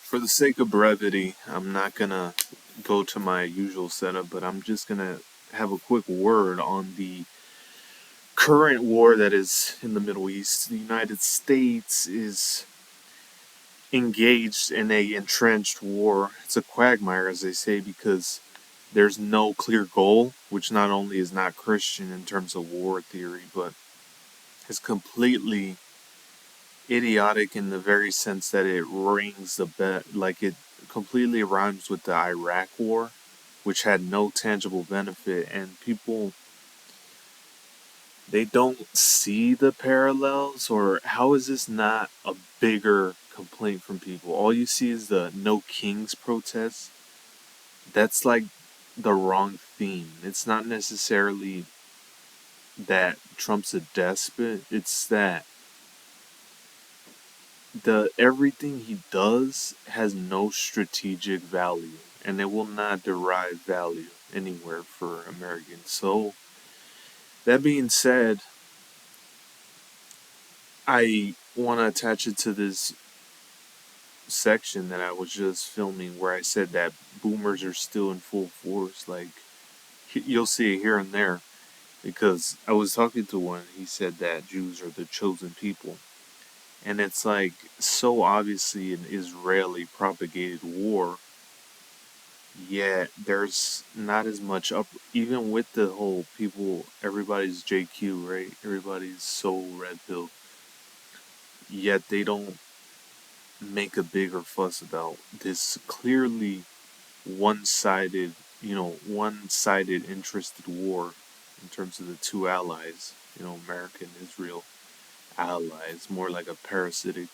For the sake of brevity, I'm not gonna go to my usual setup, but I'm just gonna have a quick word on the current war that is in the Middle East. The United States is engaged in a entrenched war. It's a quagmire, as they say, because there's no clear goal, which not only is not Christian in terms of war theory, but is completely idiotic in the very sense that it rings the like it completely rhymes with the Iraq War, which had no tangible benefit, and people they don't see the parallels. Or how is this not a bigger complaint from people? All you see is the No Kings protests. That's like the wrong theme. It's not necessarily that Trump's a despot. It's that the everything he does has no strategic value, and it will not derive value anywhere for Americans. So that being said, I want to attach it to this section that I was just filming where I said that boomers are still in full force. Like, you'll see it here and there, because I was talking to one, he said that Jews are the chosen people. And it's like so obviously an Israeli propagated war, yet there's not as much up, even with the whole people, everybody's JQ, right? Everybody's so red pill, yet they don't make a bigger fuss about this clearly one-sided, one-sided interested war in terms of the two allies, America and Israel allies, more like a parasitic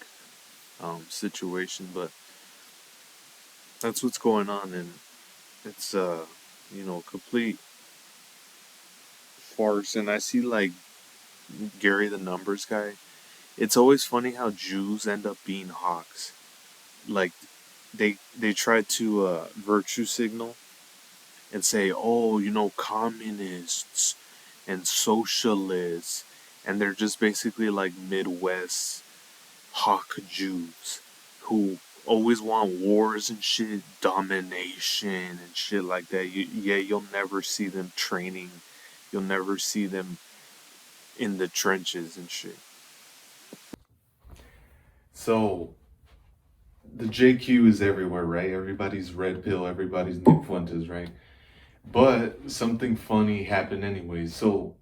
situation, but that's what's going on, and it's complete farce. And I see like Gary the numbers guy. It's always funny how Jews end up being hawks. Like they try to virtue signal and say, oh, communists and socialists, and they're just basically like Midwest hawk Jews who always want wars and shit, domination and shit like that. You'll never see them training. You'll never see them in the trenches and shit. So the JQ is everywhere, right? Everybody's red pill, everybody's Nick Fuentes, right? But something funny happened anyway. So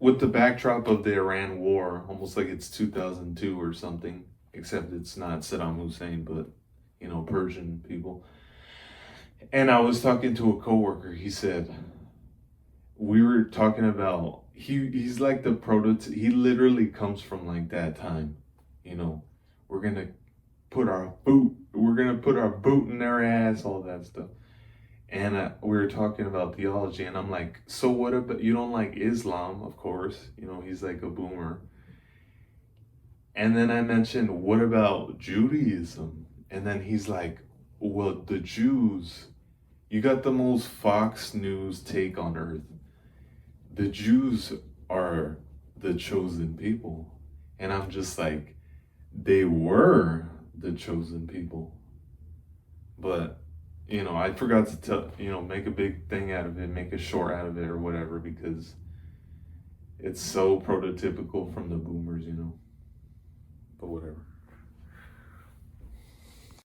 with the backdrop of the Iran war, almost like it's 2002 or something, except it's not Saddam Hussein, but Persian people. And I was talking to a coworker. He said we were talking about he's like the prototype. He literally comes from like that time. We're gonna we're gonna put our boot in their ass, all that stuff. And we were talking about theology, and I'm like, so what about, you don't like Islam, of course. He's like a boomer. And then I mentioned, what about Judaism? And then he's like, well, the Jews, you got the most Fox News take on earth. The Jews are the chosen people. And I'm just like, they were the chosen people. But, I forgot to tell, make a big thing out of it, make a short out of it or whatever, because it's so prototypical from the boomers, but whatever.